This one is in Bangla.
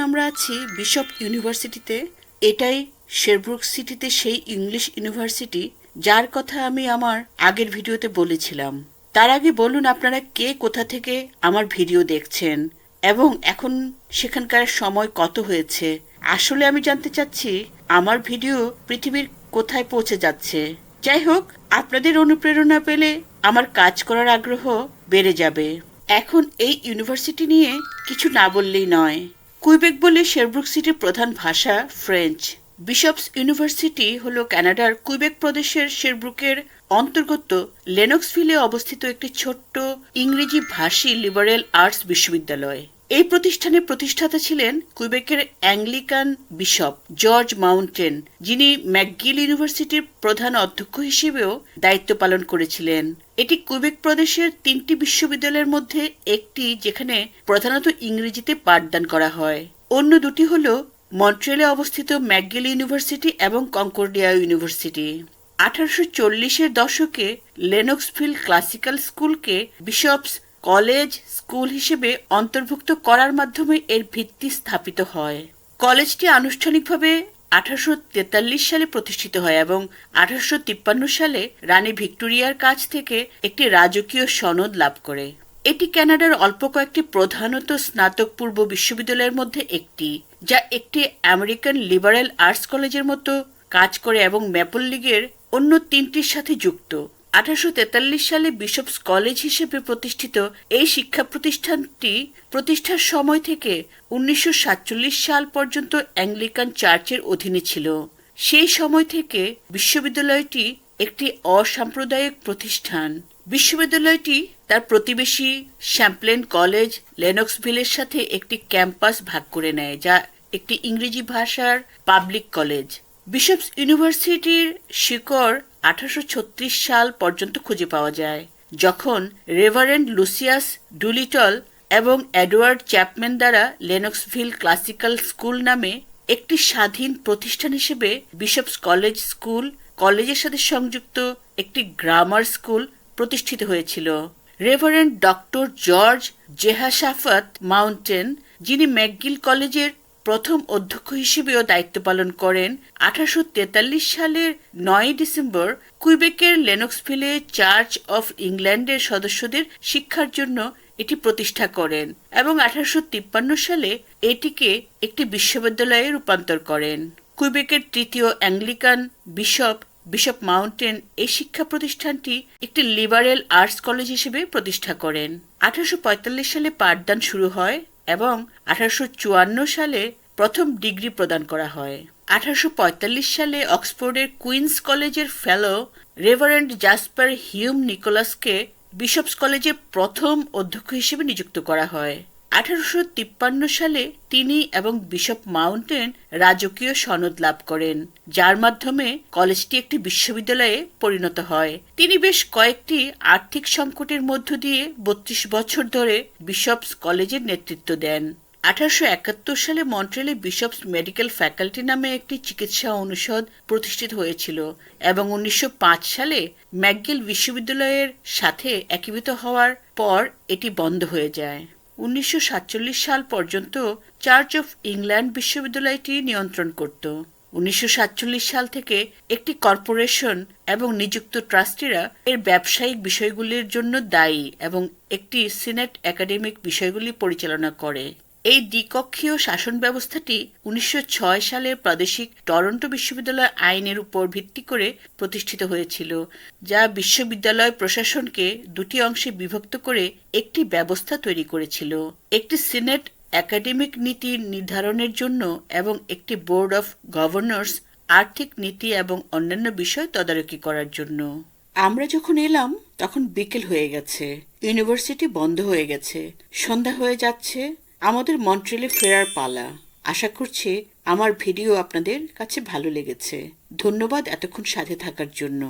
আমরা আছি বিশপ ইউনিভার্সিটিতে। এটাই শেরব্রুক সিটিতে সেই ইংলিশ ইউনিভার্সিটি যার কথা আমি আমার আগের ভিডিওতে বলেছিলাম। তার আগে বলুন আপনারা কে কোথা থেকে আমার ভিডিও দেখছেন এবং এখন সেখানকার সময় কত হয়েছে। আসলে আমি জানতে চাচ্ছি আমার ভিডিও পৃথিবীর কোথায় পৌঁছে যাচ্ছে। যাই হোক, আপনাদের অনুপ্রেরণা পেলে আমার কাজ করার আগ্রহ বেড়ে যাবে। এখন এই ইউনিভার্সিটি নিয়ে কিছু না বললেই নয়। কুইবেক বলে শেরব্রুক সিটির প্রধান ভাষা ফ্রেঞ্চ। বিশপস ইউনিভার্সিটি হল কানাডার কুইবেক প্রদেশের শেরব্রুকের অন্তর্গত লেনক্সভিলে অবস্থিত একটি ছোট্ট ইংরেজি ভাষী লিবারেল আর্টস বিশ্ববিদ্যালয়। এই প্রতিষ্ঠানের প্রতিষ্ঠাতা ছিলেন কুইবেকের অ্যাংলিকান বিশপ জর্জ মাউন্টেন, যিনি ম্যাকগিল ইউনিভার্সিটির প্রধান অধ্যক্ষ হিসেবেও দায়িত্ব পালন করেছিলেন। এটি কুইবেক প্রদেশের 3টি বিশ্ববিদ্যালয়ের মধ্যে একটি যেখানে প্রধানত ইংরেজিতে পাঠদান করা হয়। অন্য দুটি হল মন্ট্রিয়ালে অবস্থিত ম্যাকগিল ইউনিভার্সিটি এবং কনকর্ডিয়া ইউনিভার্সিটি। 1840-এর দশকে লেনক্সভিল ক্লাসিক্যাল স্কুলকে বিশপস কলেজ স্কুল হিসেবে অন্তর্ভুক্ত করার মাধ্যমে এর ভিত্তি স্থাপিত হয়। কলেজটি আনুষ্ঠানিকভাবে 1843 সালে প্রতিষ্ঠিত হয় এবং 1853 সালে রানী ভিক্টোরিয়ার কাছ থেকে একটি রাজকীয় সনদ লাভ করে। এটি কানাডার অল্প কয়েকটি প্রধানত স্নাতক পূর্ব বিশ্ববিদ্যালয়ের মধ্যে একটি, যা একটি আমেরিকান লিবারেল আর্টস কলেজের মতো কাজ করে এবং ম্যাপল লিগের অন্য 3টির সাথে যুক্ত। 1843 সালে বিশপস কলেজ হিসেবে প্রতিষ্ঠিত এই শিক্ষা প্রতিষ্ঠানটি প্রতিষ্ঠার সময় থেকে 1947 সাল পর্যন্ত অ্যাংলিকান চার্চের অধীনে ছিল। সেই সময় থেকে বিশ্ববিদ্যালয়টি একটি অসাম্প্রদায়িক প্রতিষ্ঠান। বিশ্ববিদ্যালয়টি তার প্রতিবেশী শ্যাম্পলেন কলেজ লেনক্সভিলের সাথে একটি ক্যাম্পাস ভাগ করে নেয়, যা একটি ইংরেজি ভাষার পাবলিক কলেজ। বিশপস ইউনিভার্সিটির শিকড় 1836 সাল পর্যন্ত খুঁজে পাওয়া যায়, যখন রেভারেন্ড লুসিয়াস ডুলিটল এবং এডওয়ার্ড চ্যাপম্যান দ্বারা লেনক্সভিল ক্লাসিক্যাল স্কুল নামে একটি স্বাধীন প্রতিষ্ঠান হিসেবে বিশপস কলেজ স্কুল কলেজের সাথে সংযুক্ত একটি গ্রামার স্কুল প্রতিষ্ঠিত হয়েছিল। রেভারেন্ড ডক্টর জর্জ জেহাশাফাত মাউন্টেন, যিনি ম্যাকগিল কলেজের প্রথম অধ্যক্ষ হিসেবেও দায়িত্ব পালন করেন, 1843 সালের 9 ডিসেম্বর কুইবেকের লেনক্সভিলে চার্চ অফ ইংল্যান্ডের সদস্যদের শিক্ষার জন্য এটি প্রতিষ্ঠা করেন এবং 1853 সালে এটিকে একটি বিশ্ববিদ্যালয়ে রূপান্তর করেন। কুইবেকের তৃতীয় অ্যাংলিকান বিশপ মাউন্টেন এই শিক্ষা প্রতিষ্ঠানটি একটি লিবারেল আর্টস কলেজ হিসেবে প্রতিষ্ঠা করেন। 1845 সালে পাঠদান শুরু হয় এবং 1854 সালে প্রথম ডিগ্রি প্রদান করা হয়। 1845 সালে অক্সফোর্ডের কুইন্স কলেজের ফেলো রেভারেন্ড জাসপার হিউম নিকোলাসকে বিশপস কলেজের প্রথম অধ্যক্ষ হিসেবে নিযুক্ত করা হয়। 1853 সালে তিনি এবং বিশপ মাউন্টেন রাজকীয় সনদ লাভ করেন, যার মাধ্যমে কলেজটি একটি বিশ্ববিদ্যালয়ে পরিণত হয়। তিনি বেশ কয়েকটি আর্থিক সংকটের মধ্য দিয়ে 32 বছর ধরে বিশপস কলেজের নেতৃত্ব দেন। 1871 সালে মন্ট্রিয়ালে বিশপস মেডিকেল ফ্যাকাল্টি নামে একটি চিকিৎসা অনুষদ প্রতিষ্ঠিত হয়েছিল এবং 1905 সালে ম্যাকগিল বিশ্ববিদ্যালয়ের সাথে একীভূত হওয়ার পর এটি বন্ধ হয়ে যায়। 1947 সাল পর্যন্ত চার্চ অফ ইংল্যান্ড বিশ্ববিদ্যালয়টি নিয়ন্ত্রণ করত। 1947 সাল থেকে একটি কর্পোরেশন এবং নিযুক্ত ট্রাস্টিরা এর ব্যবসায়িক বিষয়গুলির জন্য দায়ী এবং একটি সিনেট একাডেমিক বিষয়গুলি পরিচালনা করে। এই দ্বিকক্ষীয় শাসন ব্যবস্থাটি 1906 সালে প্রাদেশিক টরন্টো বিশ্ববিদ্যালয় আইনের উপর ভিত্তি করে প্রতিষ্ঠিত হয়েছিল, যা বিশ্ববিদ্যালয় প্রশাসনকে দুটি অংশে বিভক্ত করে একটি ব্যবস্থা তৈরি করেছিল: একটি সিনেট একাডেমিক নীতি নির্ধারণের জন্য এবং একটি বোর্ড অফ গভর্নর্স আর্থিক নীতি এবং অন্যান্য বিষয় তদারকি করার জন্য। আমরা যখন এলাম তখন বিকেল হয়ে গেছে, ইউনিভার্সিটি বন্ধ হয়ে গেছে, সন্ধ্যা হয়ে যাচ্ছে, আমাদের মন্ট্রিয়ালে ফেরার পালা। আশা করছি আমার ভিডিও আপনাদের কাছে ভালো লেগেছে। ধন্যবাদ এতক্ষণ সাথে থাকার জন্য।